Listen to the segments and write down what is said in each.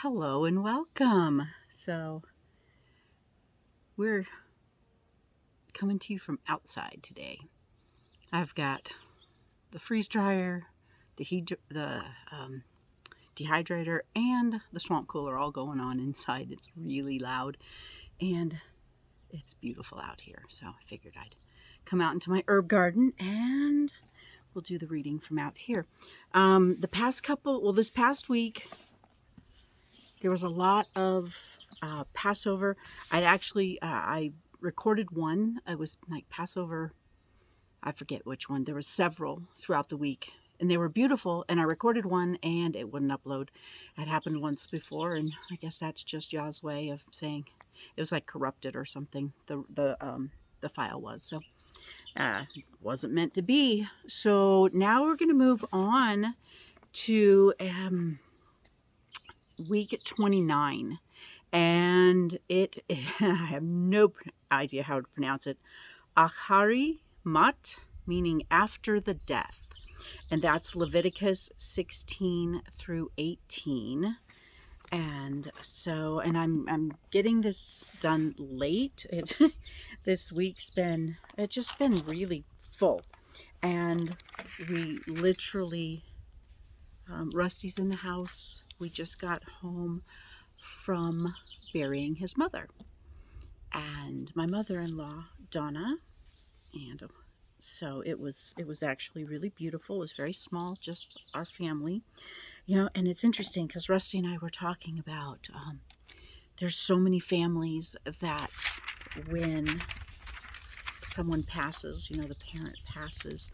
Hello and welcome. So, we're coming to you from outside today. I've got the freeze dryer, the dehydrator, and the swamp cooler all going on inside. It's really loud and it's beautiful out here. So, I figured I'd come out into my herb garden and we'll do the reading from out here. This past week, there was a lot of Passover. I recorded one. It was like Passover. I forget which one. There were several throughout the week, and they were beautiful. And I recorded one, and it wouldn't upload. It happened once before, and I guess that's just Yah's way of saying it was like corrupted or something. The file was so wasn't meant to be. So now we're going to move on to week 29, and I have no idea how to pronounce it. Acharei Mot, meaning after the death, and that's Leviticus 16 through 18. And I'm getting this done late. This week's been really full, and we literally Rusty's in the house. We just got home from burying his mother. And my mother-in-law, Donna, and so it was actually really beautiful. It was very small, just our family. And it's interesting because Rusty and I were talking about there's so many families that when someone passes, the parent passes,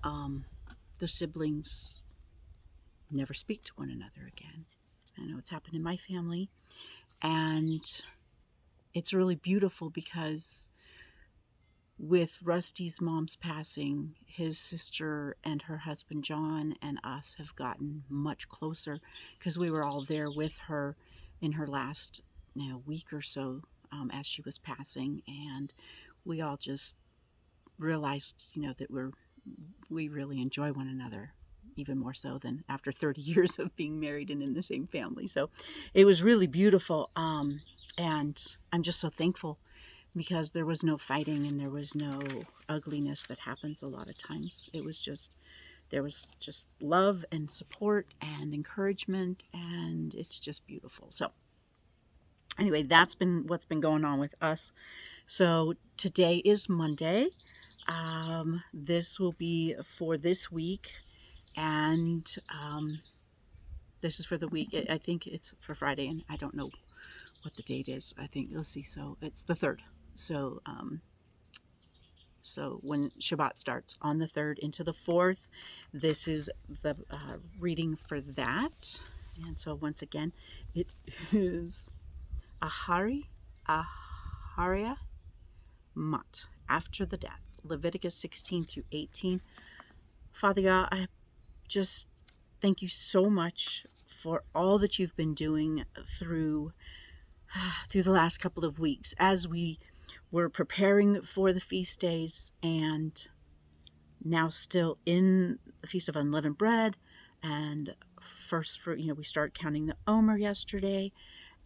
the siblings never speak to one another again. I know it's happened in my family, and it's really beautiful because with Rusty's mom's passing, his sister and her husband John and us have gotten much closer because we were all there with her in her last week or so as she was passing, and we all just realized that we really enjoy one another, even more so than after 30 years of being married and in the same family. So it was really beautiful. And I'm just so thankful because there was no fighting and there was no ugliness that happens a lot of times. There was just love and support and encouragement, and it's just beautiful. So anyway, that's been what's been going on with us. So today is Monday. This will be for this week. And this is for the week. I think it's for Friday, and I don't know what the date is. I think, let's see, so it's the 3rd. So when Shabbat starts on the 3rd into the 4th, this is the reading for that. And so once again, it is Acharei Mot, after the death, Leviticus 16 through 18. Father God, I just thank you so much for all that you've been doing through the last couple of weeks as we were preparing for the feast days, and now still in the Feast of Unleavened Bread and first fruit. We started counting the Omer yesterday,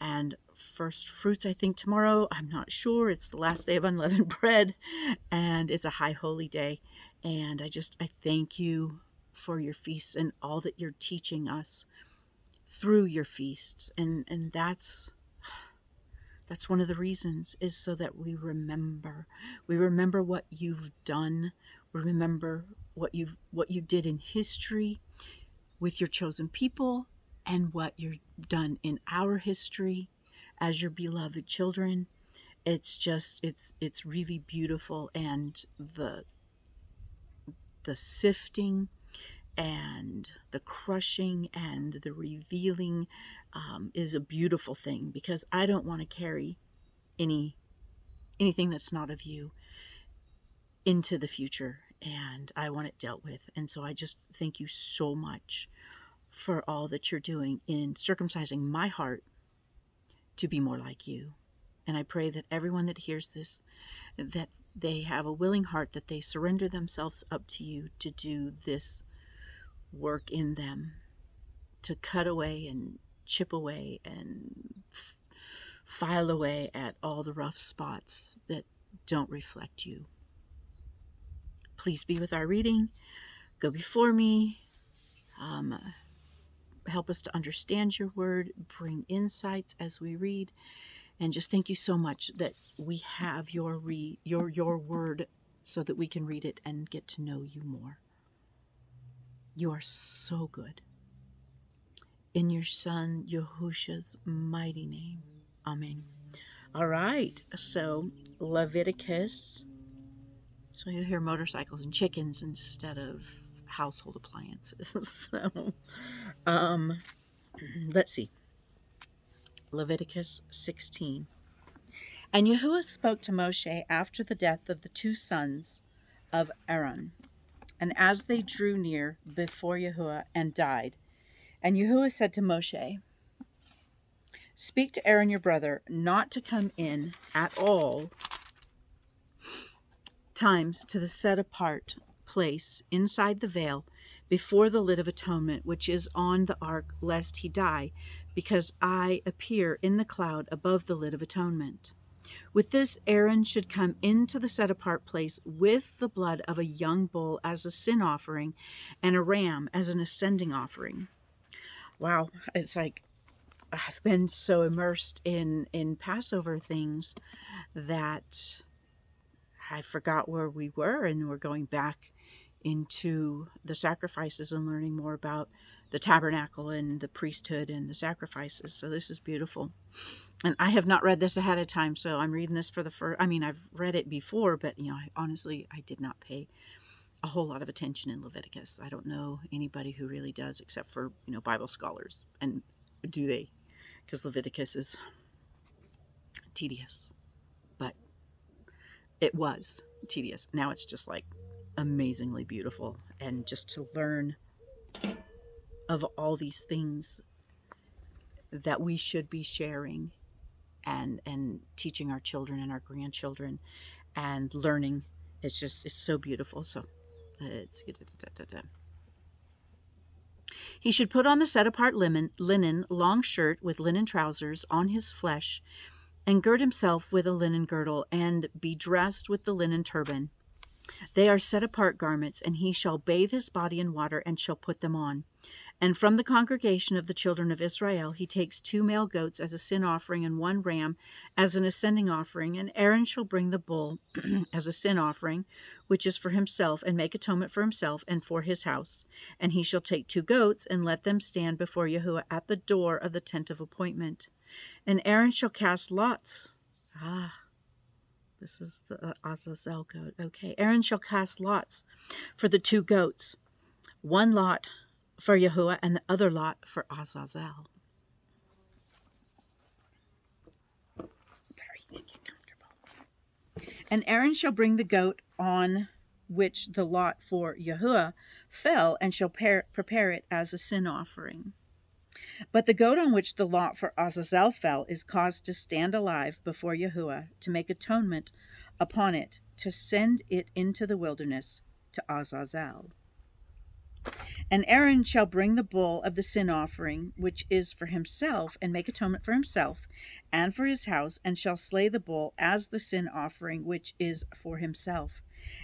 and first fruits I think tomorrow. I'm not sure. It's the last day of Unleavened Bread, and it's a high holy day. And I thank you for your feasts and all that you're teaching us through your feasts. And that's one of the reasons, is so that we remember what you've done. We remember what you did in history with your chosen people, and what you've done in our history as your beloved children. It's really beautiful, and the sifting and the crushing and the revealing is a beautiful thing, because I don't want to carry anything that's not of you into the future, and I want it dealt with. And so I just thank you so much for all that you're doing in circumcising my heart to be more like you. And I pray that everyone that hears this, that they have a willing heart, that they surrender themselves up to you to do this work in them, to cut away and chip away and file away at all the rough spots that don't reflect you. Please be with our reading. Go before me. Help us to understand your word. Bring insights as we read. And just thank you so much that we have your word so that we can read it and get to know you more. You are so good. In your Son, Yahusha's mighty name. Amen. All right. So, Leviticus. So you'll hear motorcycles and chickens instead of household appliances. So, let's see. Leviticus 16. And Yahuwah spoke to Moshe after the death of the two sons of Aaron, and as they drew near before Yahuwah and died. And Yahuwah said to Moshe, speak to Aaron your brother not to come in at all times to the set apart place inside the veil before the lid of atonement, which is on the ark, lest he die, because I appear in the cloud above the lid of atonement. With this, Aaron should come into the set-apart place with the blood of a young bull as a sin offering and a ram as an ascending offering. Wow, it's like I've been so immersed in Passover things that I forgot where we were, and we're going back into the sacrifices and learning more about the tabernacle and the priesthood and the sacrifices. So this is beautiful. And I have not read this ahead of time, so I'm reading this for the first, I've read it before, but, I did not pay a whole lot of attention in Leviticus. I don't know anybody who really does, except for, Bible scholars. And do they? Because Leviticus is tedious. But it was tedious. Now it's just like amazingly beautiful. And just to learn of all these things that we should be sharing and teaching our children and our grandchildren and learning. It's so beautiful. So it's He should put on the set apart linen long shirt with linen trousers on his flesh, and gird himself with a linen girdle, and be dressed with the linen turban. They are set apart garments, and he shall bathe his body in water and shall put them on. And from the congregation of the children of Israel he takes 2 male goats as a sin offering and 1 ram as an ascending offering. And Aaron shall bring the bull as a sin offering, which is for himself, and make atonement for himself and for his house. And he shall take 2 goats and let them stand before Yahuwah at the door of the tent of appointment. And Aaron shall cast lots. This is the Azazel goat. Okay. Aaron shall cast lots for the 2 goats. 1 lot for Yahuwah and the other lot for Azazel. Very comfortable. And Aaron shall bring the goat on which the lot for Yahuwah fell, and shall prepare it as a sin offering. But the goat on which the lot for Azazel fell is caused to stand alive before Yahuwah, to make atonement upon it, to send it into the wilderness to Azazel. And Aaron shall bring the bull of the sin offering, which is for himself, and make atonement for himself and for his house, and shall slay the bull as the sin offering, which is for himself,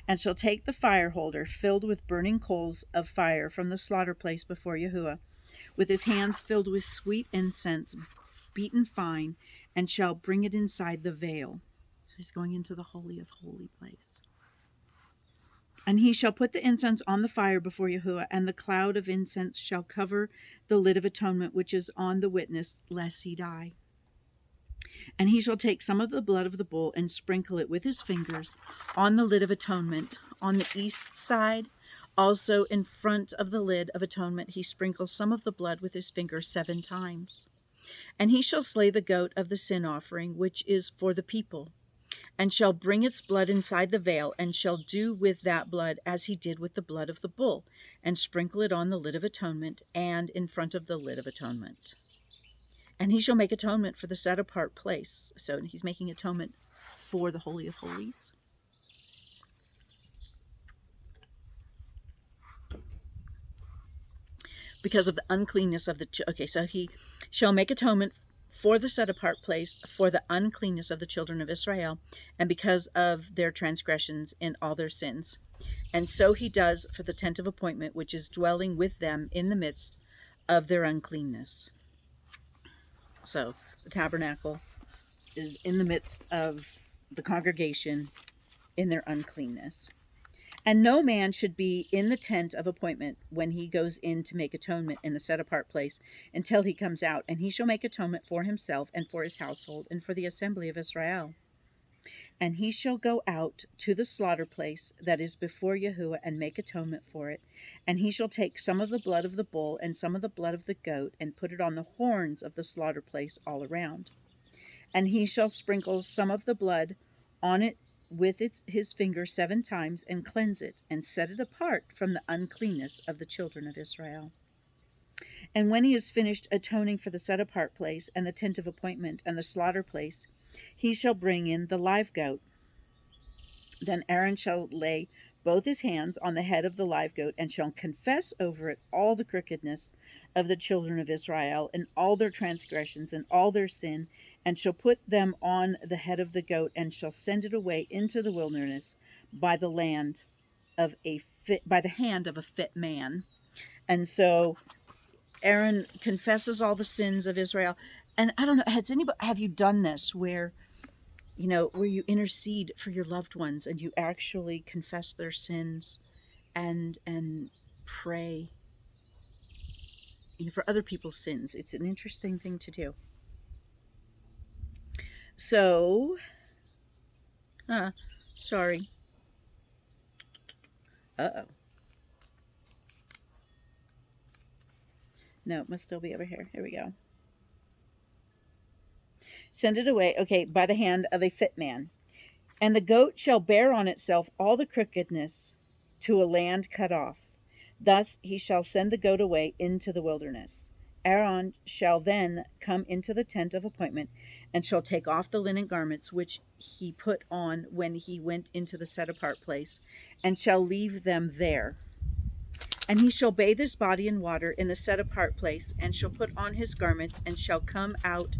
and shall take the fire holder filled with burning coals of fire from the slaughter place before Yahuwah, with his hands filled with sweet incense, beaten fine, and shall bring it inside the veil. So he's going into the holy of holy place. And he shall put the incense on the fire before Yahuwah, and the cloud of incense shall cover the lid of atonement, which is on the witness, lest he die. And he shall take some of the blood of the bull and sprinkle it with his fingers on the lid of atonement on the east side. Also in front of the lid of atonement he sprinkles some of the blood with his finger 7 times. And he shall slay the goat of the sin offering, which is for the people, and shall bring its blood inside the veil, and shall do with that blood as he did with the blood of the bull, and sprinkle it on the lid of atonement and in front of the lid of atonement. And he shall make atonement for the set-apart place. So he's making atonement for the Holy of Holies. because of the uncleanness of the okay, so he shall make atonement for the set apart place for the uncleanness of the children of Israel, and because of their transgressions in all their sins. And so he does for the tent of appointment, which is dwelling with them in the midst of their uncleanness. So the tabernacle is in the midst of the congregation in their uncleanness. And no man should be in the tent of appointment when he goes in to make atonement in the set apart place until he comes out, and he shall make atonement for himself and for his household and for the assembly of Israel. And he shall go out to the slaughter place that is before Yahuwah and make atonement for it. And he shall take some of the blood of the bull and some of the blood of the goat and put it on the horns of the slaughter place all around. And he shall sprinkle some of the blood on it with his finger 7 times and cleanse it and set it apart from the uncleanness of the children of Israel. And when he has finished atoning for the set apart place and the tent of appointment and the slaughter place, he shall bring in the live goat. Then Aaron shall lay both his hands on the head of the live goat and shall confess over it all the crookedness of the children of Israel and all their transgressions and all their sin, and shall put them on the head of the goat and shall send it away into the wilderness by the hand of a fit man. And so Aaron confesses all the sins of Israel. And I don't know, have you done this where you intercede for your loved ones and you actually confess their sins and pray for other people's sins? It's an interesting thing to do. So, sorry. Uh-oh. No, it must still be over here. Here we go. Send it away, okay, by the hand of a fit man. And the goat shall bear on itself all the crookedness to a land cut off. Thus he shall send the goat away into the wilderness. Aaron shall then come into the tent of appointment and shall take off the linen garments which he put on when he went into the set apart place, and shall leave them there. And he shall bathe his body in water in the set apart place, and shall put on his garments, and shall come out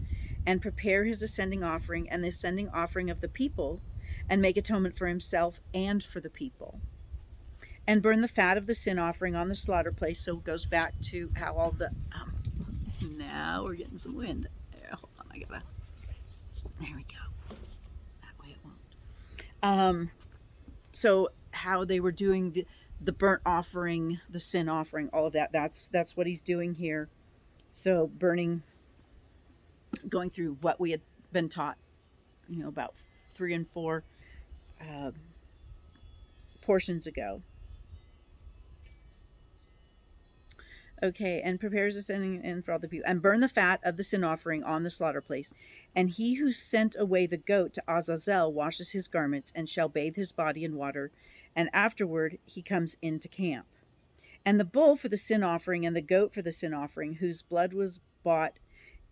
and prepare his ascending offering and the ascending offering of the people, and make atonement for himself and for the people, and burn the fat of the sin offering on the slaughter place. So it goes back to how all the now we're getting some wind there. Hold on, there we go, that way it won't. So how they were doing the burnt offering, the sin offering, all of that's what he's doing here. So going through what we had been taught, about 3 and 4 portions ago. Okay, and prepares the sin and for all the people, and burn the fat of the sin offering on the slaughter place. And he who sent away the goat to Azazel washes his garments and shall bathe his body in water, and afterward he comes into camp. And the bull for the sin offering and the goat for the sin offering, whose blood was brought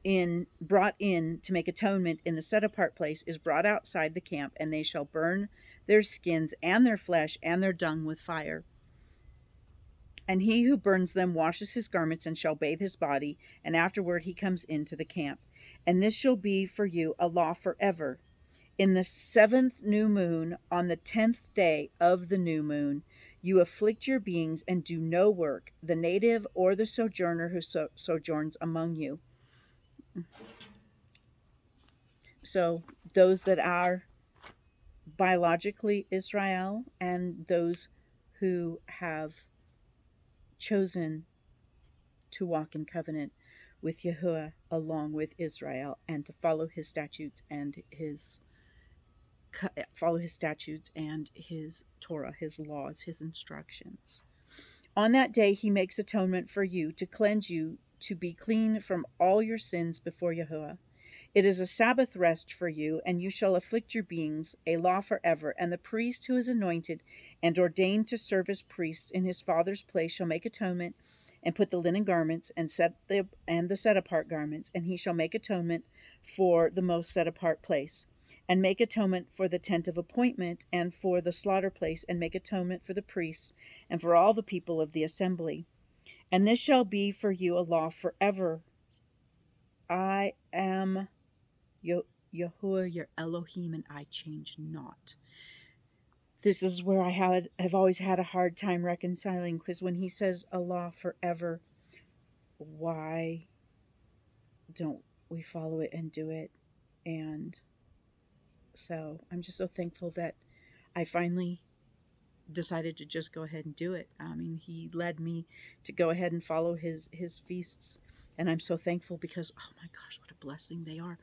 in to make atonement in the set apart place, is brought outside the camp, and they shall burn their skins and their flesh and their dung with fire. And he who burns them washes his garments and shall bathe his body, and afterward he comes into the camp. And this shall be for you a law forever. In the 7th new moon, on the 10th day of the new moon, you afflict your beings and do no work, the native or the sojourner who sojourns among you. So those that are biologically Israel and those who have chosen to walk in covenant with Yahuwah along with Israel, and to follow his statutes and his Torah, his laws, his instructions. On that day he makes atonement for you, to cleanse you, to be clean from all your sins before Yahuwah. It is a Sabbath rest for you, and you shall afflict your beings, a law forever. And the priest who is anointed and ordained to serve as priest in his father's place shall make atonement, and put the linen garments and the set apart garments, and he shall make atonement for the most set apart place, and make atonement for the tent of appointment and for the slaughter place, and make atonement for the priests and for all the people of the assembly. And this shall be for you a law forever. I am Yahuwah your Elohim, and I change not. This is where I have always had a hard time reconciling, because when he says a law forever, why don't we follow it and do it? And so I'm just so thankful that I finally decided to just go ahead and do it. I mean, he led me to go ahead and follow his feasts, and I'm so thankful because, oh my gosh, what a blessing they are.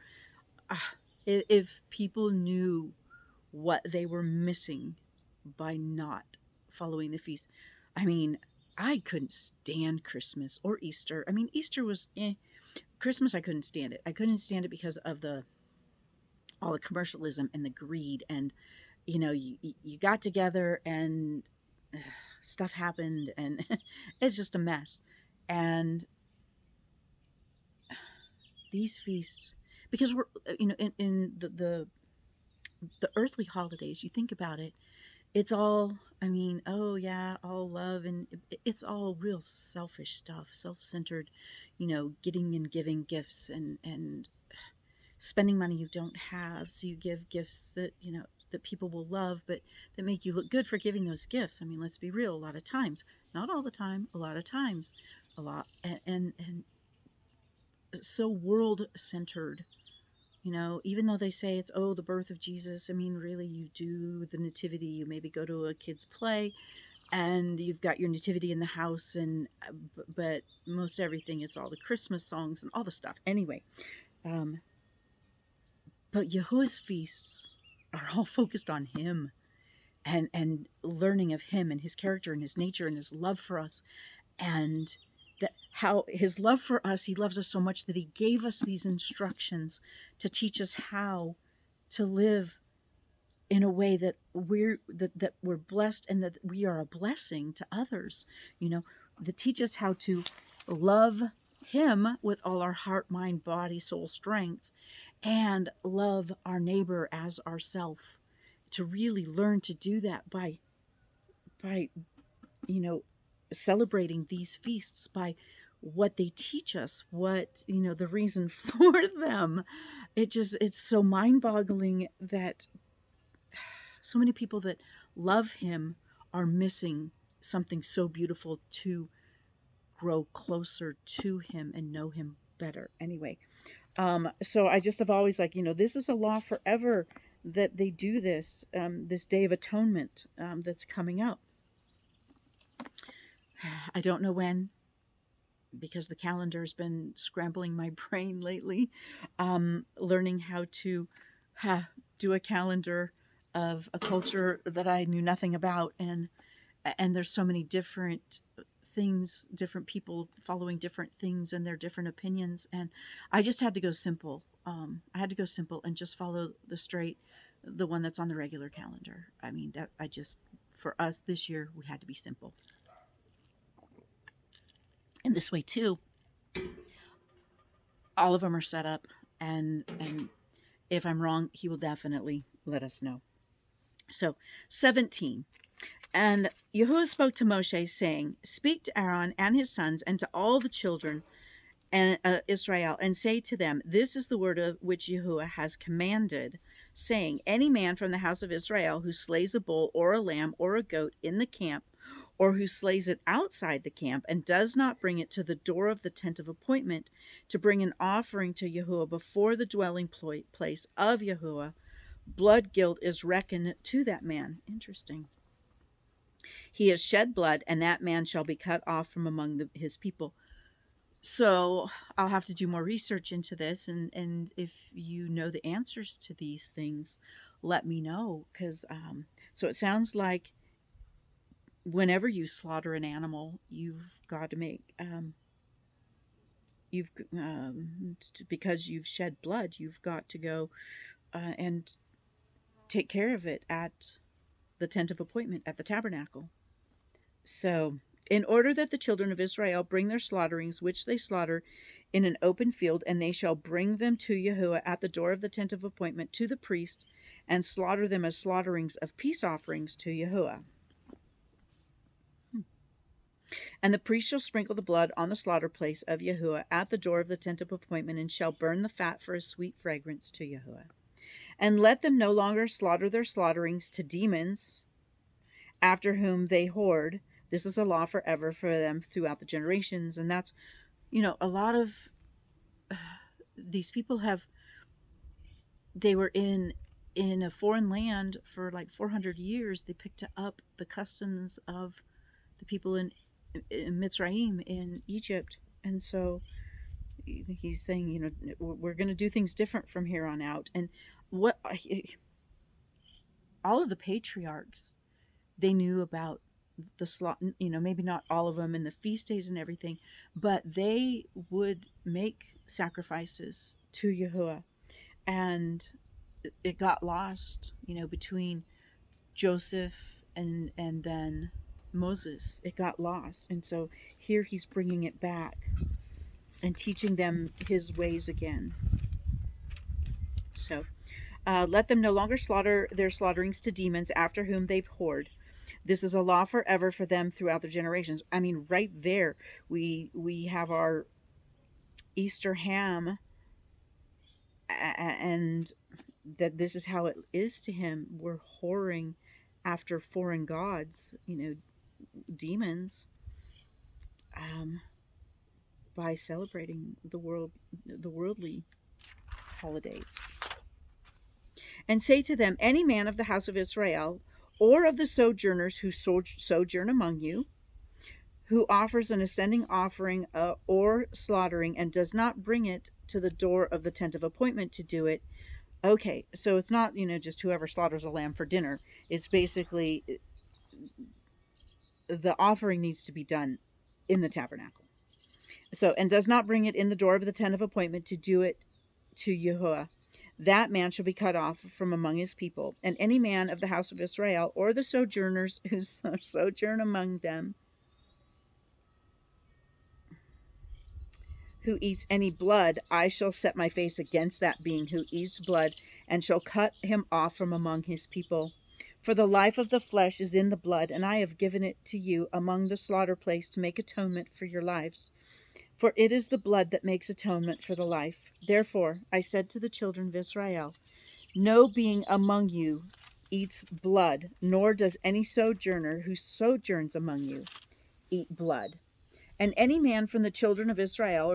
If people knew what they were missing by not following the feast, I mean, I couldn't stand Christmas or Easter. I mean, Easter was Christmas, I couldn't stand it. I couldn't stand it because of all the commercialism and the greed, and you got together and stuff happened, and it's just a mess. And these feasts, because we're in the earthly holidays, you think about it, it's all, I mean, oh yeah, all love, and it's all real selfish stuff, self-centered, getting and giving gifts, and spending money you don't have, so you give gifts that that people will love, but that make you look good for giving those gifts. I mean, let's be real, a lot of times, not all the time, a lot of times, a lot, and so world centered. Even though they say it's, the birth of Jesus, I mean, really, you do the nativity, you maybe go to a kid's play, and you've got your nativity in the house, and but most everything, it's all the Christmas songs and all the stuff. Anyway, but Yahuwah's feasts are all focused on him, and learning of him and his character and his nature and his love for us, and that how his love for us, he loves us so much that he gave us these instructions to teach us how to live in a way that we're blessed, and that we are a blessing to others, that teach us how to love him with all our heart, mind, body, soul, strength, and love our neighbor as ourself. To really learn to do that by celebrating these feasts, by what they teach us, what the reason for them. It's so mind-boggling that so many people that love him are missing something so beautiful to grow closer to him and know him better. Anyway, so I just have always this is a law forever, that they do this, this Day of Atonement, that's coming up. I don't know when, because the calendar's been scrambling my brain lately, learning how to do a calendar of a culture that I knew nothing about, and there's so many different things, different people following different things and their different opinions, and I just had to go simple. I had to go simple and just follow the one that's on the regular calendar. I mean, for us this year, we had to be simple. And this way too, all of them are set up, and if I'm wrong, he will definitely let us know. So 17. And Yahuwah spoke to Moshe, saying, speak to Aaron and his sons and to all the children and Israel, and say to them, this is the word of which Yahuwah has commanded, saying, any man from the house of Israel who slays a bull or a lamb or a goat in the camp, or who slays it outside the camp, and does not bring it to the door of the tent of appointment to bring an offering to Yahuwah before the dwelling place of Yahuwah, blood guilt is reckoned to that man. Interesting. He has shed blood, and that man shall be cut off from among his people. So I'll have to do more research into this, and if you know the answers to these things, let me know, because so it sounds like whenever you slaughter an animal, you've got to make because you've shed blood, you've got to go and take care of it at the tent of appointment, at the tabernacle. So, in order that the children of Israel bring their slaughterings, which they slaughter in an open field, and they shall bring them to Yahuwah at the door of the tent of appointment to the priest, and slaughter them as slaughterings of peace offerings to Yahuwah. And the priest shall sprinkle the blood on the slaughter place of Yahuwah at the door of the tent of appointment, and shall burn the fat for a sweet fragrance to Yahuwah. And let them no longer slaughter their slaughterings to demons, after whom they hoard. This is a law forever for them throughout the generations. And that's, a lot of these people they were in a foreign land for like 400 years. They picked up the customs of the people in Mitzrayim, in Egypt. And so he's saying, we're going to do things different from here on out. And what all of the patriarchs, they knew about the slaughter, maybe not all of them in the feast days and everything, but they would make sacrifices to Yahuwah. And it got lost, between Joseph and then Moses. It got lost. And so here he's bringing it back and teaching them his ways again. So let them no longer slaughter their slaughterings to demons, after whom they've whored. This is a law forever for them throughout the generations. I mean, right there, we have our Easter ham, and that this is how it is to him. We're whoring after foreign gods, demons, by celebrating the worldly holidays. And say to them, any man of the house of Israel, or of the sojourners who sojourn among you, who offers an ascending offering or slaughtering, and does not bring it to the door of the tent of appointment to do it. Okay, so it's not, just whoever slaughters a lamb for dinner. It's basically the offering needs to be done in the tabernacle. So, and does not bring it in the door of the tent of appointment to do it to Yahuwah. That man shall be cut off from among his people. And any man of the house of Israel, or the sojourners who sojourn among them, who eats any blood, I shall set my face against that being who eats blood, and shall cut him off from among his people. For the life of the flesh is in the blood, and I have given it to you among the slaughter place to make atonement for your lives. For it is the blood that makes atonement for the life. Therefore I said to the children of Israel, no being among you eats blood, nor does any sojourner who sojourns among you eat blood. And any man from the children of Israel,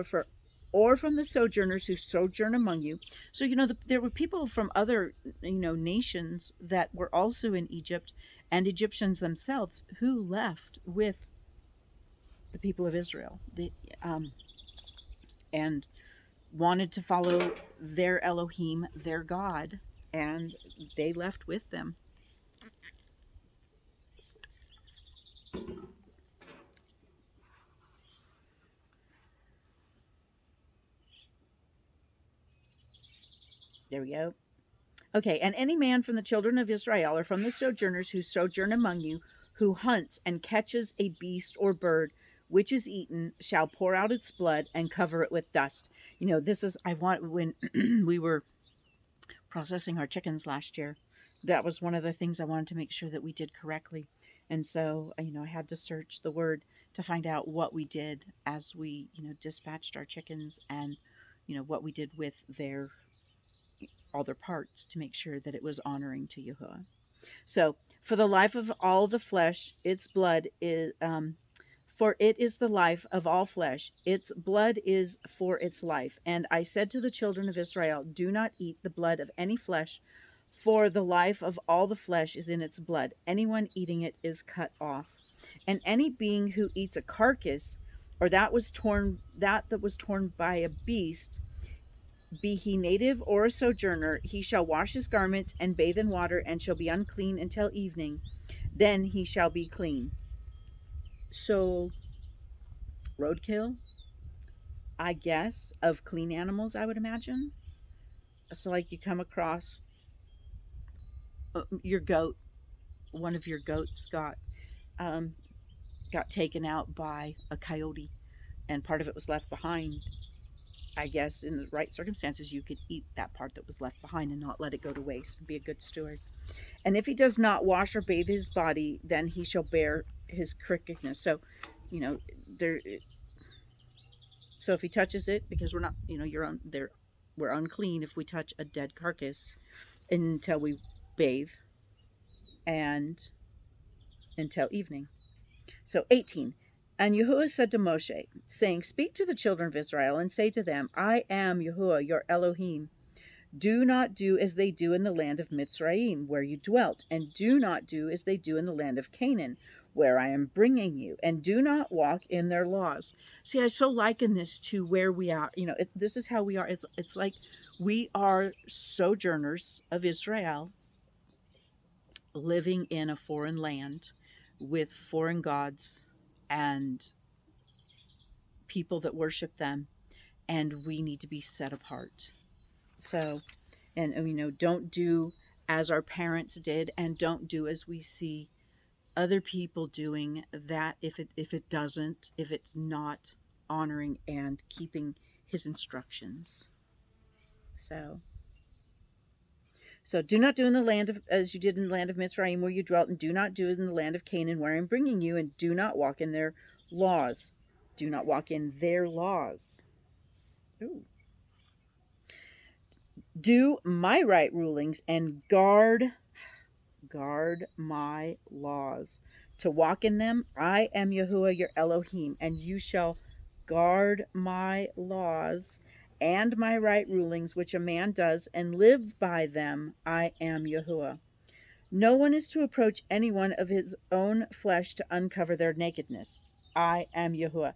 or from the sojourners who sojourn among you. So, there were people from other, nations that were also in Egypt, and Egyptians themselves, who left with the people of Israel, and wanted to follow their Elohim, their God, and they left with them. There we go. Okay, and any man from the children of Israel, or from the sojourners who sojourn among you, who hunts and catches a beast or bird which is eaten, shall pour out its blood and cover it with dust. When we were processing our chickens last year, that was one of the things I wanted to make sure that we did correctly. And so, I had to search the word to find out what we did as we, dispatched our chickens, and, what we did with all their parts, to make sure that it was honoring to Yahuwah. So, for the life of all the flesh, its blood is, for it is the life of all flesh. Its blood is for its life. And I said to the children of Israel, do not eat the blood of any flesh, for the life of all the flesh is in its blood. Anyone eating it is cut off. And any being who eats a carcass, or that was torn by a beast, be he native or a sojourner, he shall wash his garments and bathe in water, and shall be unclean until evening. Then he shall be clean. So, roadkill, I guess, of clean animals, I would imagine. So, like, you come across your goat, one of your goats got taken out by a coyote, and part of it was left behind. I guess in the right circumstances, you could eat that part that was left behind and not let it go to waste, and be a good steward. And if he does not wash or bathe his body, then he shall bear his crookedness. So there. So if he touches it, because we're not, you're on there, we're unclean if we touch a dead carcass until we bathe and until evening. So 18. And Yahuwah said to Moshe, saying, Speak to the children of Israel and say to them, I am Yahuwah, your Elohim. Do not do as they do in the land of Mitzrayim, where you dwelt, and do not do as they do in the land of Canaan, where I am bringing you, and do not walk in their laws. See, I so liken this to where we are. This is how we are. It's like we are sojourners of Israel, living in a foreign land with foreign gods and people that worship them, and we need to be set apart. So, and don't do as our parents did, and don't do as we see other people doing, that if it's not honoring and keeping his instructions. So do not do in the land of, as you did in the land of Mitzrayim where you dwelt, and do not do in the land of Canaan where I am bringing you, and do not walk in their laws. Do not walk in their laws. Ooh. Do my right rulings and guard my laws, to walk in them. I am Yahuwah your Elohim, and you shall guard my laws and my right rulings, which a man does, and live by them. I am Yahuwah. No one is to approach anyone of his own flesh to uncover their nakedness. I am Yahuwah.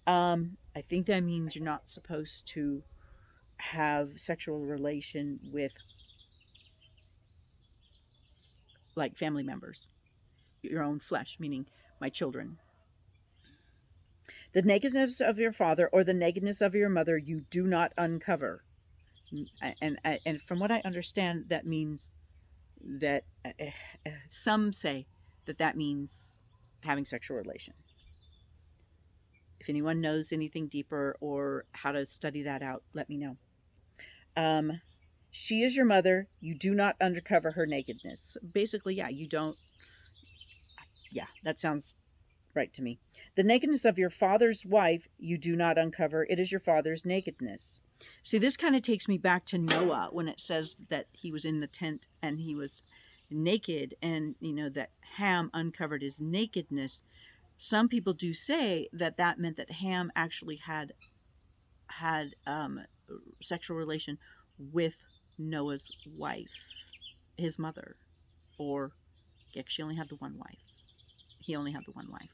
I think that means you're not supposed to have sexual relation with like family members, your own flesh, meaning my children. The nakedness of your father or the nakedness of your mother you do not uncover. And from what I understand, that means that some say that means having sexual relation. If anyone knows anything deeper or how to study that out, let me know. She is your mother. You do not uncover her nakedness. Basically, you don't. Yeah, that sounds right to me. The nakedness of your father's wife you do not uncover. It is your father's nakedness. See, this kind of takes me back to Noah when it says that he was in the tent and he was naked, and that Ham uncovered his nakedness. Some people do say that meant that Ham actually had sexual relation with Noah's wife, his mother, or she only had the one wife. He only had the one wife.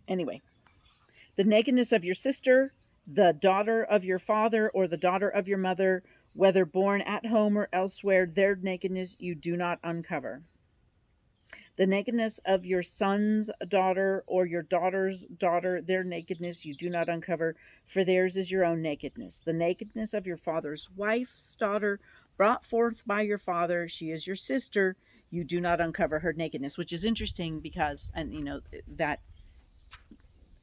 Anyway, the nakedness of your sister, the daughter of your father, or the daughter of your mother, whether born at home or elsewhere, their nakedness you do not uncover. The nakedness of your son's daughter or your daughter's daughter, their nakedness you do not uncover, for theirs is your own nakedness. The nakedness of your father's wife's daughter, brought forth by your father, she is your sister, you do not uncover her nakedness. Which is interesting because, that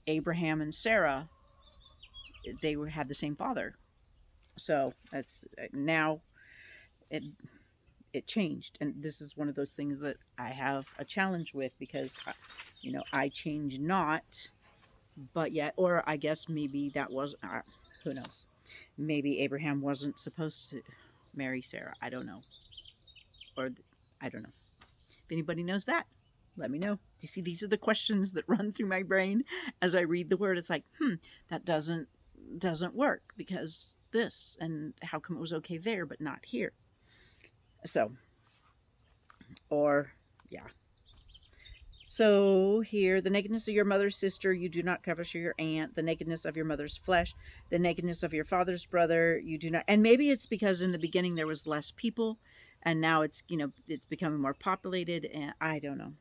Abraham and Sarah, they had the same father. So that's now it changed, and this is one of those things that I have a challenge with, because I change not, but yet, or I guess maybe that was who knows, maybe Abraham wasn't supposed to marry Sarah. I don't know, or I don't know. If anybody knows that, let me know. You see, these are the questions that run through my brain as I read the word. It's like, that doesn't work because this, and how come it was okay there but not here? So, So here, the nakedness of your mother's sister, you do not cover your aunt. The nakedness of your mother's flesh, the nakedness of your father's brother, you do not. And maybe it's because in the beginning there was less people, and now it's becoming more populated, and I don't know.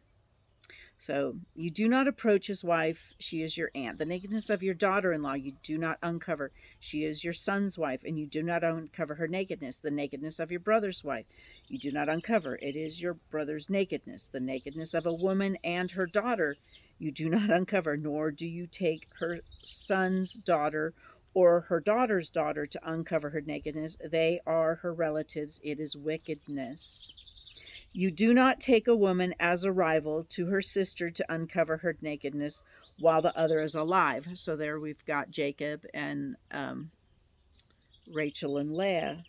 So you do not approach his wife, she is your aunt. The nakedness of your daughter-in-law you do not uncover, she is your son's wife, and you do not uncover her nakedness. The nakedness of your brother's wife you do not uncover, it is your brother's nakedness. The nakedness of a woman and her daughter you do not uncover, nor do you take her son's daughter or her daughter's daughter to uncover her nakedness. They are her relatives. It is wickedness. You do not take a woman as a rival to her sister to uncover her nakedness while the other is alive. So there we've got Jacob and Rachel and Leah.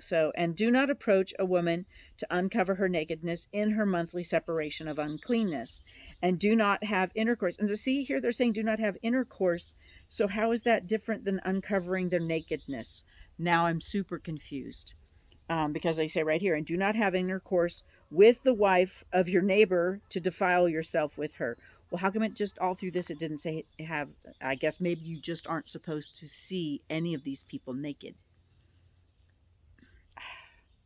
So, and do not approach a woman to uncover her nakedness in her monthly separation of uncleanness. And do not have intercourse. And to see here, they're saying do not have intercourse. So how is that different than uncovering their nakedness? Now I'm super confused. Because they say right here, and do not have intercourse with the wife of your neighbor to defile yourself with her. Well, how come it just all through this, it didn't say have, I guess maybe you just aren't supposed to see any of these people naked.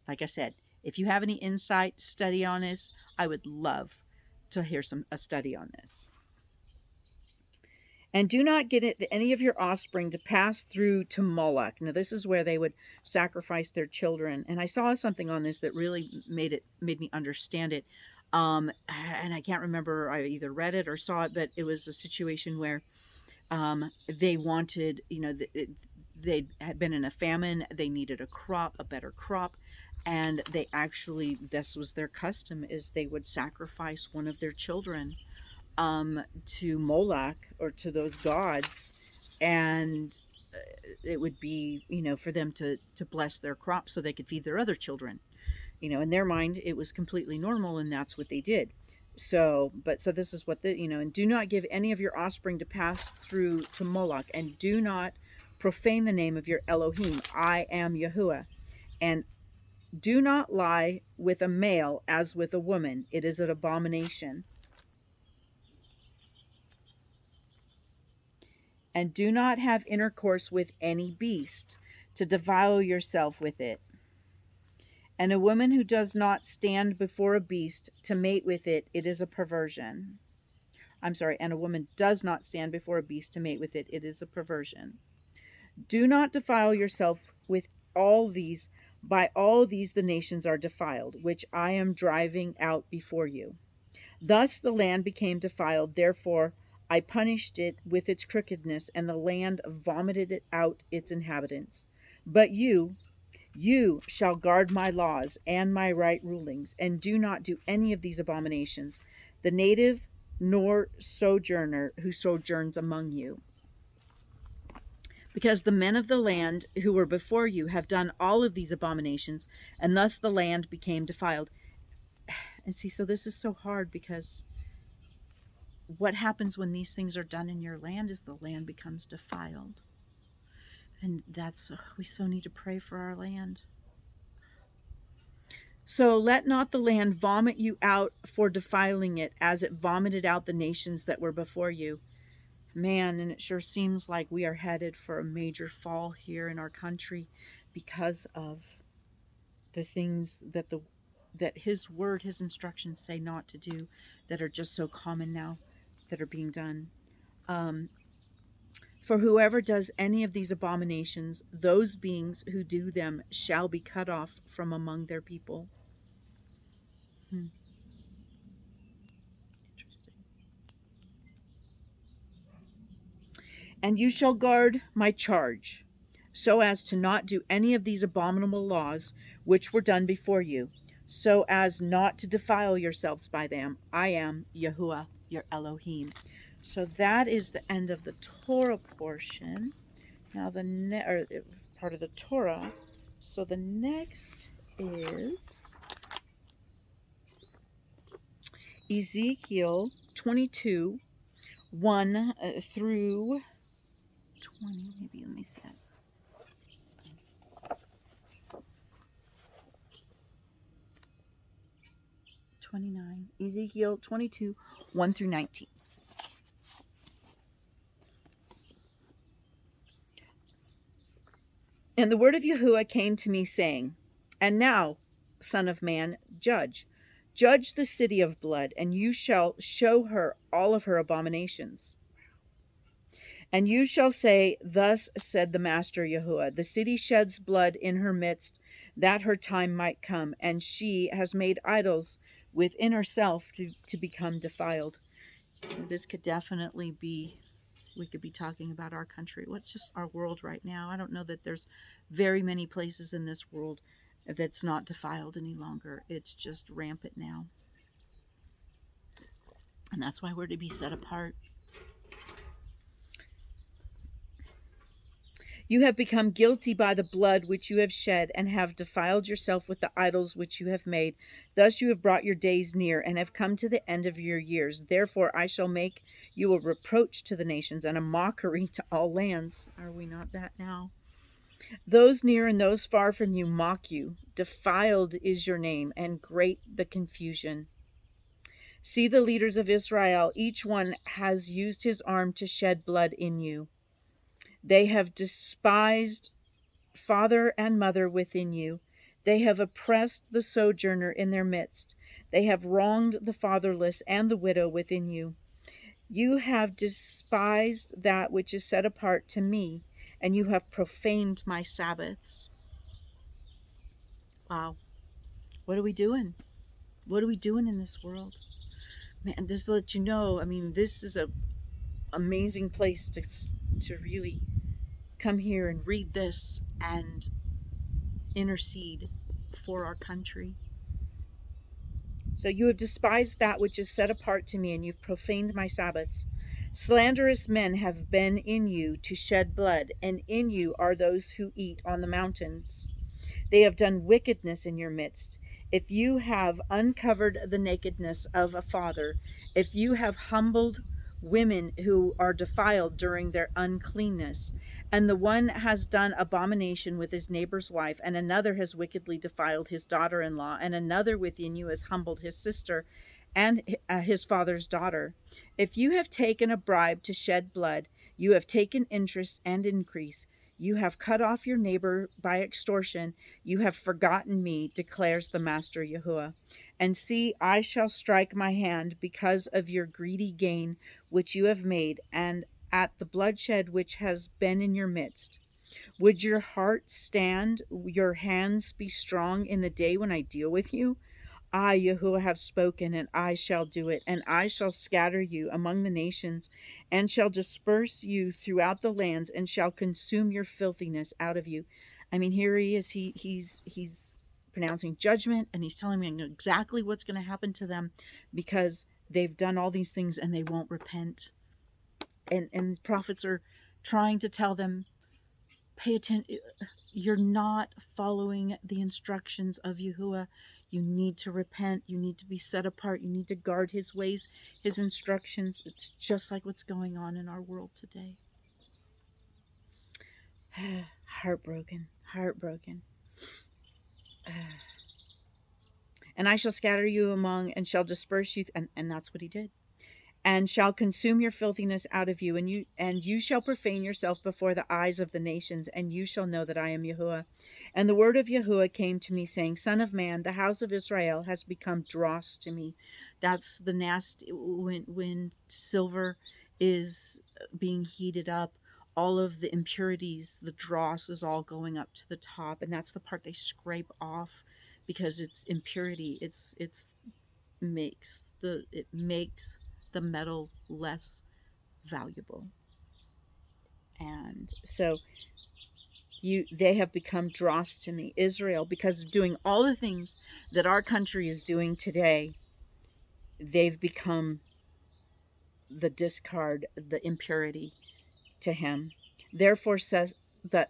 Like I said, if you have any insight study on this, I would love to hear a study on this. And do not get any of your offspring to pass through to Moloch. Now, this is where they would sacrifice their children. And I saw something on this that really made me understand it. And I can't remember, I either read it or saw it, but it was a situation where they wanted, they had been in a famine. They needed a better crop. And they actually, this was their custom, is they would sacrifice one of their children to Moloch or to those gods, and it would be, for them to bless their crops so they could feed their other children. In their mind, it was completely normal, and that's what they did. So this is what and do not give any of your offspring to pass through to Moloch, and do not profane the name of your Elohim. I am Yahuwah. And do not lie with a male as with a woman. It is an abomination. And do not have intercourse with any beast to defile yourself with it. And a woman who does not stand before a beast to mate with it, it is a perversion. And a woman does not stand before a beast to mate with it, it is a perversion. Do not defile yourself with all these. By all these the nations are defiled, which I am driving out before you. Thus the land became defiled, therefore I punished it with its crookedness, and the land vomited it out its inhabitants. But you shall guard my laws and my right rulings, and do not do any of these abominations, the native nor sojourner who sojourns among you. Because the men of the land who were before you have done all of these abominations, and thus the land became defiled. And see, so this is so hard, because what happens when these things are done in your land is the land becomes defiled. And we so need to pray for our land. So let not the land vomit you out for defiling it, as it vomited out the nations that were before you. Man, and it sure seems like we are headed for a major fall here in our country because of the things that his word, his instructions say not to do, that are just so common now, that are being done. For whoever does any of these abominations, those beings who do them shall be cut off from among their people. Interesting. And you shall guard my charge, so as to not do any of these abominable laws which were done before you, so as not to defile yourselves by them. I am Yahuwah, your Elohim. So that is the end of the Torah portion. Now part of the Torah. So the next is Ezekiel 22, 1 through 20. Maybe let me see that. 29. Ezekiel 22, 1 through 19. And the word of Yahuwah came to me, saying, And now, son of man, judge the city of blood, and you shall show her all of her abominations. And you shall say, Thus said the Master Yahuwah, the city sheds blood in her midst, that her time might come, and she has made idols within herself to become defiled. This could definitely be, we could be talking about our country. What's just our world right now? I don't know that there's very many places in this world that's not defiled any longer. It's just rampant now. And that's why we're to be set apart. You have become guilty by the blood which you have shed, and have defiled yourself with the idols which you have made. Thus you have brought your days near, and have come to the end of your years. Therefore I shall make you a reproach to the nations, and a mockery to all lands. Are we not that now? Those near and those far from you mock you. Defiled is your name, and great the confusion. See the leaders of Israel, each one has used his arm to shed blood in you. They have despised father and mother within you. They have oppressed the sojourner in their midst. They have wronged the fatherless and the widow within you. You have despised that which is set apart to me, and you have profaned my Sabbaths. Wow. What are we doing? What are we doing in this world? Man, just to let you know, I mean, this is a amazing place to really come here and read this and intercede for our country. So you have despised that which is set apart to me, and you've profaned my Sabbaths. Slanderous men have been in you to shed blood, and in you are those who eat on the mountains. They have done wickedness in your midst. If you have uncovered the nakedness of a father, if you have humbled women who are defiled during their uncleanness, and the one has done abomination with his neighbor's wife, and another has wickedly defiled his daughter-in-law, and another within you has humbled his sister and his father's daughter. If you have taken a bribe to shed blood, you have taken interest and increase. You have cut off your neighbor by extortion. You have forgotten me, declares the Master Yahuwah. And see, I shall strike my hand because of your greedy gain which you have made, and at the bloodshed which has been in your midst. Would your heart stand, your hands be strong in the day when I deal with you? I, Yahuwah, have spoken, and I shall do it, and I shall scatter you among the nations, and shall disperse you throughout the lands, and shall consume your filthiness out of you. I mean, here he is. He's pronouncing judgment, and he's telling me exactly what's going to happen to them because they've done all these things and they won't repent. And prophets are trying to tell them, pay attention. You're not following the instructions of Yahuwah. You need to repent. You need to be set apart. You need to guard his ways, his instructions. It's just like what's going on in our world today. Heartbroken. And I shall scatter you among, and shall disperse you, and that's what he did. And shall consume your filthiness out of you, and you shall profane yourself before the eyes of the nations, and you shall know that I am Yahuwah. And the word of Yahuwah came to me, saying, Son of man, the house of Israel has become dross to me. That's the nasty, when silver is being heated up, all of the impurities, the dross is all going up to the top, and that's the part they scrape off because it's impurity. It makes the metal less valuable. And so they have become dross to me, Israel, because of doing all the things that our country is doing today. They've become the discard, the impurity to him. Therefore said the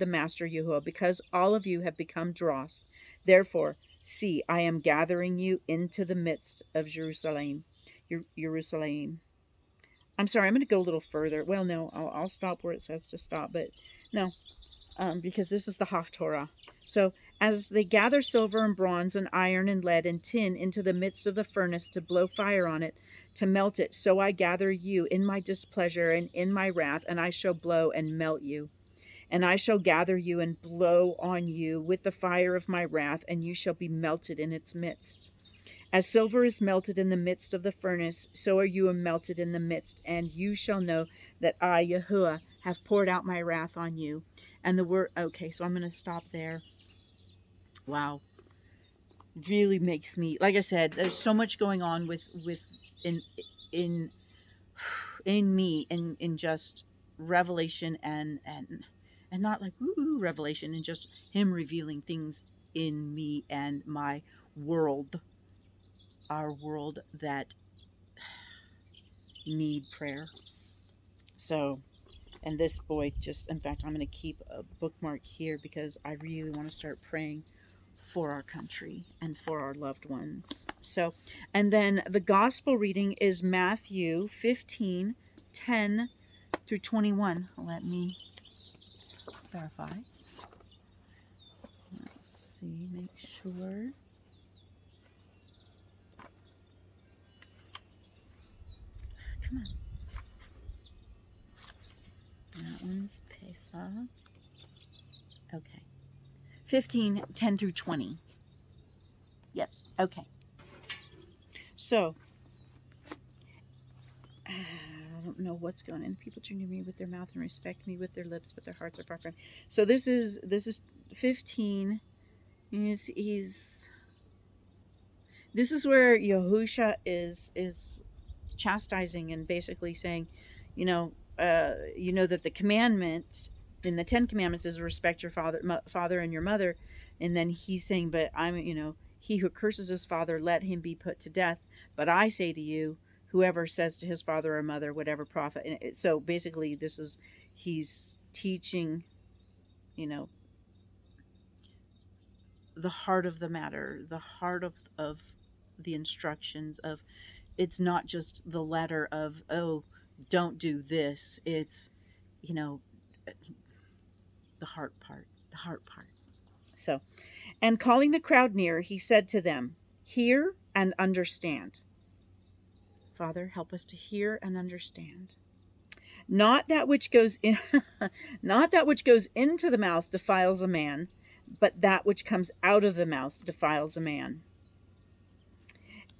Master Yahuwah, because all of you have become dross, therefore see, I am gathering you into the midst of Jerusalem. I'm sorry, I'm going to go a little further. Well, no, I'll stop where it says to stop, but no, because this is the Haftorah. So, as they gather silver and bronze and iron and lead and tin into the midst of the furnace to blow fire on it, to melt it, so I gather you in my displeasure and in my wrath, and I shall blow and melt you. And I shall gather you and blow on you with the fire of my wrath, and you shall be melted in its midst. As silver is melted in the midst of the furnace, so are you melted in the midst, and you shall know that I, Yahuwah, have poured out my wrath on you. And the word, okay, so I'm going to stop there. Wow. Really makes me, like I said, there's so much going on in me, in just revelation and and not like woo revelation, and just him revealing things in me and my world, our world that need prayer. So, and this boy just, in fact, I'm going to keep a bookmark here because I really want to start praying for our country and for our loved ones. So, and then the gospel reading is Matthew 15, 10 through 21. Let me verify. Let's see, make sure. Come on. That one's Pesach. Okay. 15, 10 through 20. Yes, okay. So, I don't know what's going on. People turn to me with their mouth and respect me with their lips, but their hearts are far from me. So this is 15. This is where Yahusha is chastising and basically saying, you know that the commandment in the 10 Commandments is respect your father and your mother, and then he's saying, but he who curses his father, let him be put to death. But I say to you, whoever says to his father or mother, whatever profit. And so basically, he's teaching, the heart of the matter, the heart of the instructions of. It's not just the letter of, oh, don't do this. It's, the heart part. So, and calling the crowd near, he said to them, hear and understand. Father, help us to hear and understand. Not that which goes in, not that which goes into the mouth defiles a man, but that which comes out of the mouth defiles a man.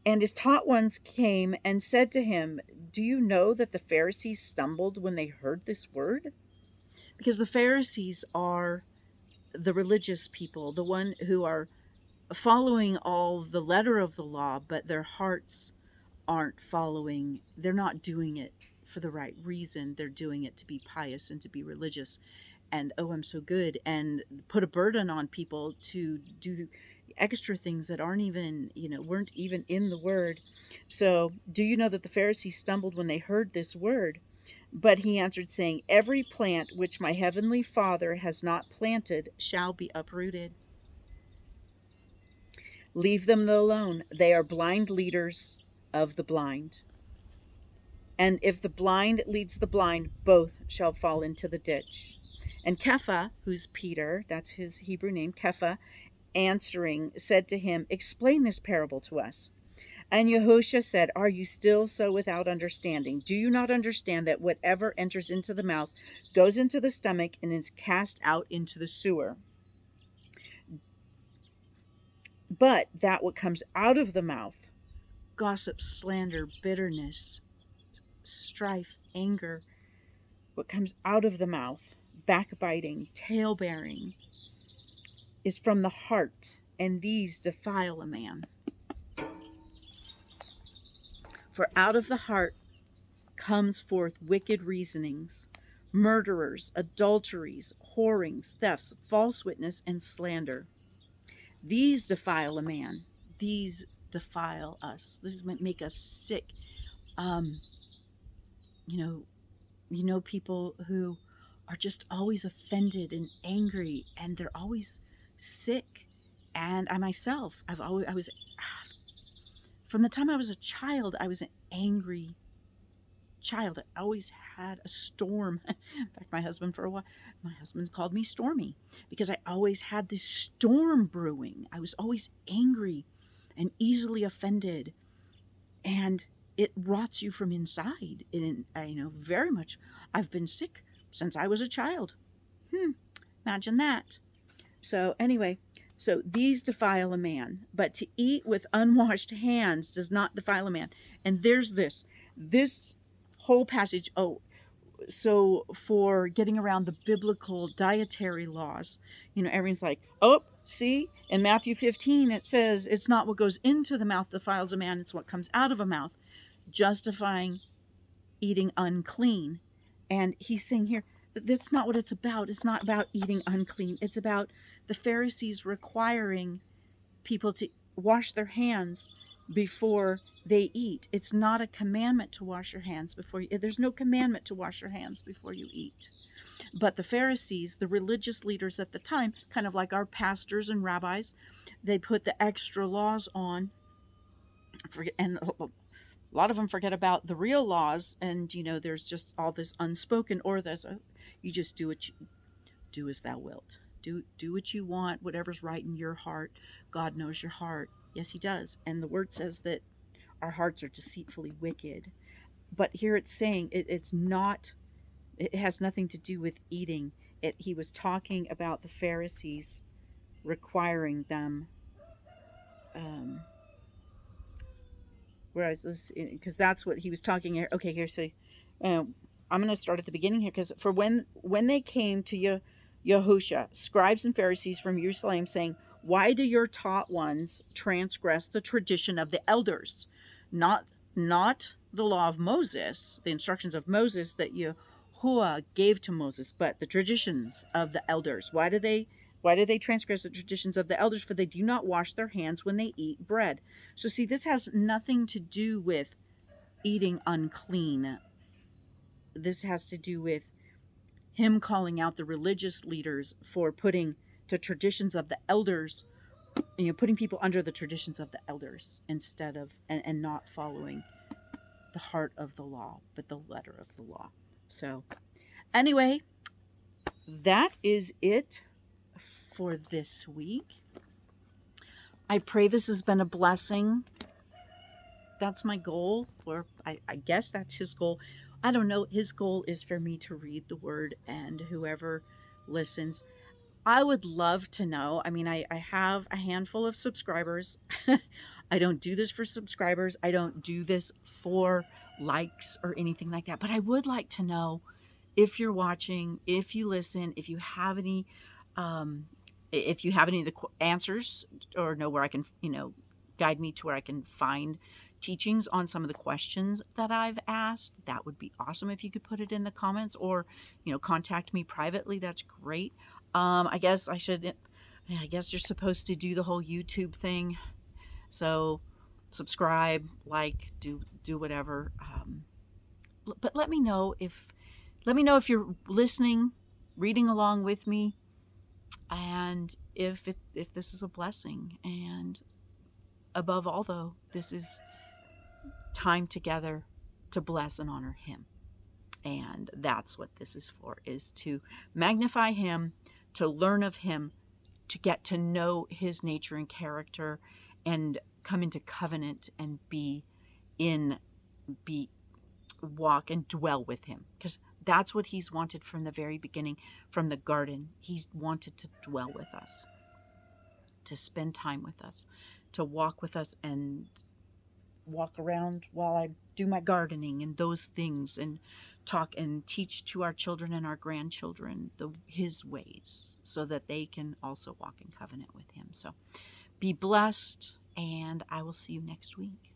And his taught ones came and said to him, do you know that the Pharisees stumbled when they heard this word? Because the Pharisees are the religious people, the one who are following all the letter of the law, but their hearts aren't following. They're not doing it for the right reason. They're doing it to be pious and to be religious. And, oh, I'm so good. And put a burden on people to do extra things that aren't even, weren't even in the word. So, do you know that the Pharisees stumbled when they heard this word? But he answered, saying, every plant which my heavenly Father has not planted shall be uprooted. Leave them alone. They are blind leaders of the blind. And if the blind leads the blind, both shall fall into the ditch. And Kepha, who's Peter, that's his Hebrew name, Kepha, answering, said to him, explain this parable to us. And Yahushua said, are you still so without understanding? Do you not understand that whatever enters into the mouth goes into the stomach and is cast out into the sewer? But that what comes out of the mouth, gossip, slander, bitterness, strife, anger, what comes out of the mouth, backbiting, tale-bearing, is from the heart, and these defile a man. For out of the heart comes forth wicked reasonings, murderers, adulteries, whorings, thefts, false witness, and slander. These defile a man. These defile us. This make us sick. People who are just always offended and angry, and they're always sick. And I myself, I was, from the time I was a child, I was an angry child. I always had a storm. In fact, my husband called me Stormy, because I always had this storm brewing. I was always angry and easily offended, and it rots you from inside. And very much, I've been sick since I was a child. Imagine that. So anyway, so these defile a man, but to eat with unwashed hands does not defile a man. And there's this whole passage. Oh, so for getting around the biblical dietary laws, everyone's like, oh, see, in Matthew 15, it says it's not what goes into the mouth defiles a man, it's what comes out of a mouth, justifying eating unclean. And he's saying here, That's not what it's about. It's not about eating unclean. It's about the Pharisees requiring people to wash their hands before they eat. It's not a commandment to wash your hands before you. There's no commandment to wash your hands before you eat. But the Pharisees, the religious leaders at the time, kind of like our pastors and rabbis, they put the extra laws on. And a lot of them forget about the real laws, and there's just all this unspoken, or there's you just do what you do as thou wilt. Do what you want, whatever's right in your heart. God knows your heart. Yes, he does. And the word says that our hearts are deceitfully wicked. But here it's saying it's not, it has nothing to do with eating. He was talking about the Pharisees requiring them, whereas this, because that's what he was talking here. Okay, here, so I'm going to start at the beginning here, because for when they came to Yahusha, scribes and Pharisees from Jerusalem, saying, why do your taught ones transgress the tradition of the elders? Not the law of Moses, the instructions of Moses that Yahuwah gave to Moses, but the traditions of the elders. Why do they transgress the traditions of the elders? For they do not wash their hands when they eat bread. So see, this has nothing to do with eating unclean. This has to do with him calling out the religious leaders for putting the traditions of the elders, putting people under the traditions of the elders instead of, and not following the heart of the law, but the letter of the law. So anyway, that is it for this week. I pray this has been a blessing. That's my goal, or I guess that's his goal. I don't know. His goal is for me to read the word, and whoever listens, I would love to know. I mean, I have a handful of subscribers. I don't do this for subscribers. I don't do this for likes or anything like that. But I would like to know if you're watching, if you listen, if you have any of the answers, or know where I can, guide me to where I can find teachings on some of the questions that I've asked. That would be awesome if you could put it in the comments, or contact me privately. That's great. I guess you're supposed to do the whole YouTube thing, so subscribe, like, do whatever, but let me know if you're listening, reading along with me, and if this is a blessing. And above all, though, this is time together to bless and honor him. And that's what this is for, is to magnify him, to learn of him, to get to know his nature and character, and come into covenant and walk and dwell with him. Because that's what he's wanted from the very beginning, from the garden. He's wanted to dwell with us, to spend time with us, to walk with us, and walk around while I do my gardening and those things, and talk and teach to our children and our grandchildren his ways, so that they can also walk in covenant with him. So be blessed, and I will see you next week.